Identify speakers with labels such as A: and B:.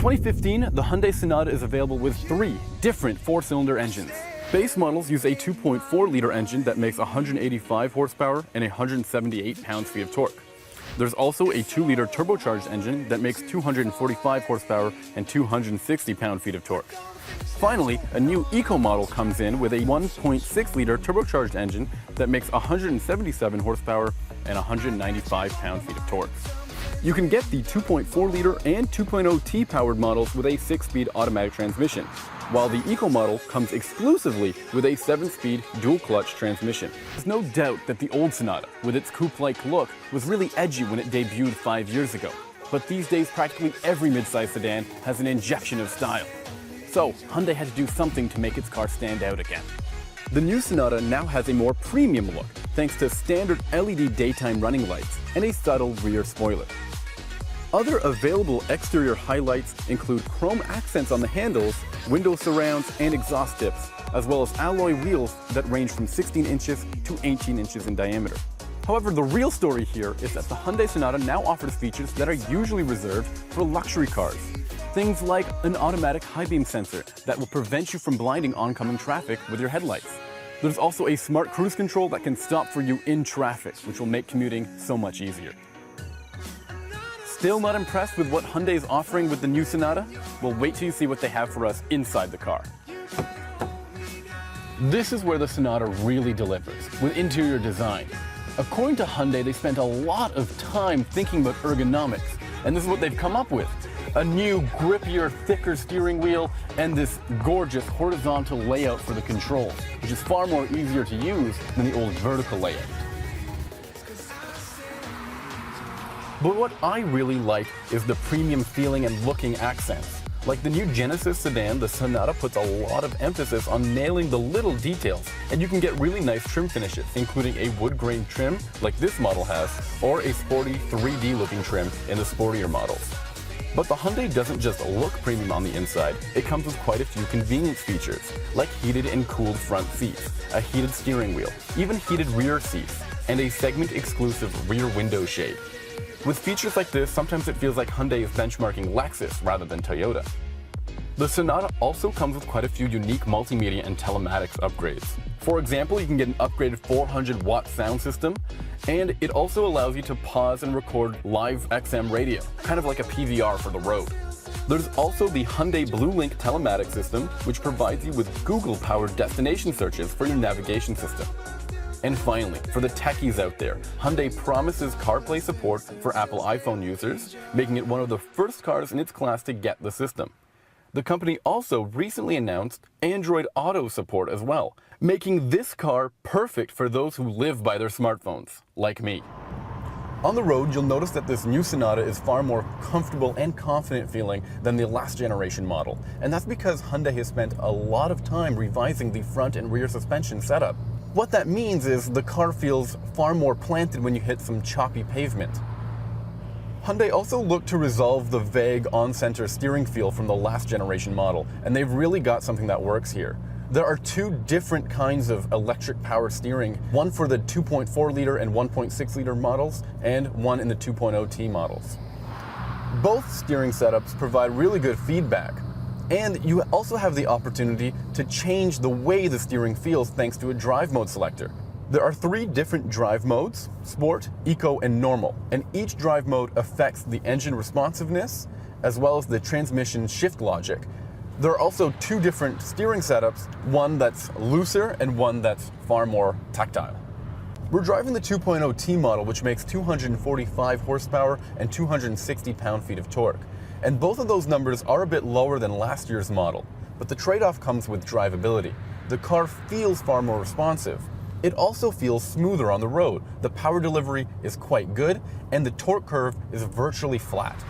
A: 2015, the Hyundai Sonata is available with 3 different 4-cylinder engines. Base models use a 2.4-liter engine that makes 185 horsepower and 178 pounds-feet of torque. There's also a 2-liter turbocharged engine that makes 245 horsepower and 260 pound-feet of torque. Finally, a new Eco model comes in with a 1.6-liter turbocharged engine that makes 177 horsepower and 195 pound-feet of torque. You can get the 2.4-liter and 2.0T powered models with a 6-speed automatic transmission, while the Eco model comes exclusively with a 7-speed dual-clutch transmission. There's no doubt that the old Sonata, with its coupe-like look, was really edgy when it debuted 5 years ago. But these days, practically every midsize sedan has an injection of style. So, Hyundai had to do something to make its car stand out again. The new Sonata now has a more premium look, thanks to standard LED daytime running lights and a subtle rear spoiler. Other available exterior highlights include chrome accents on the handles, window surrounds, and exhaust tips, as well as alloy wheels that range from 16 inches to 18 inches in diameter. However, the real story here is that the Hyundai Sonata now offers features that are usually reserved for luxury cars. Things like an automatic high beam sensor that will prevent you from blinding oncoming traffic with your headlights. There's also a smart cruise control that can stop for you in traffic, which will make commuting so much easier. Still not impressed with what Hyundai is offering with the new Sonata? Well, wait till you see what they have for us inside the car. This is where the Sonata really delivers, with interior design. According to Hyundai, they spent a lot of time thinking about ergonomics, and this is what they've come up with. A new, grippier, thicker steering wheel, and this gorgeous horizontal layout for the controls, which is far more easier to use than the old vertical layout. But what I really like is the premium feeling and looking accents. Like the new Genesis sedan, the Sonata puts a lot of emphasis on nailing the little details, and you can get really nice trim finishes, including a wood grain trim like this model has, or a sporty 3D looking trim in the sportier models. But the Hyundai doesn't just look premium on the inside, it comes with quite a few convenience features, like heated and cooled front seats, a heated steering wheel, even heated rear seats, and a segment-exclusive rear window shade. With features like this, sometimes it feels like Hyundai is benchmarking Lexus rather than Toyota. The Sonata also comes with quite a few unique multimedia and telematics upgrades. For example, you can get an upgraded 400-watt sound system, and it also allows you to pause and record live XM radio, kind of like a PVR for the road. There's also the Hyundai BlueLink telematics system, which provides you with Google-powered destination searches for your navigation system. And finally, for the techies out there, Hyundai promises CarPlay support for Apple iPhone users, making it one of the first cars in its class to get the system. The company also recently announced Android Auto support as well, making this car perfect for those who live by their smartphones, like me. On the road, you'll notice that this new Sonata is far more comfortable and confident feeling than the last generation model, and that's because Hyundai has spent a lot of time revising the front and rear suspension setup. What that means is the car feels far more planted when you hit some choppy pavement. Hyundai also looked to resolve the vague on-center steering feel from the last generation model, and they've really got something that works here. There are 2 different kinds of electric power steering, one for the 2.4-liter and 1.6-liter models, and one in the 2.0T models. Both steering setups provide really good feedback, and you also have the opportunity to change the way the steering feels thanks to a drive mode selector. There are 3 different drive modes: Sport, Eco, and Normal, and each drive mode affects the engine responsiveness as well as the transmission shift logic. There are also 2 different steering setups, one that's looser and one that's far more tactile. We're driving the 2.0T model, which makes 245 horsepower and 260 pound-feet of torque. And both of those numbers are a bit lower than last year's model, but the trade-off comes with drivability. The car feels far more responsive. It also feels smoother on the road. The power delivery is quite good, and the torque curve is virtually flat.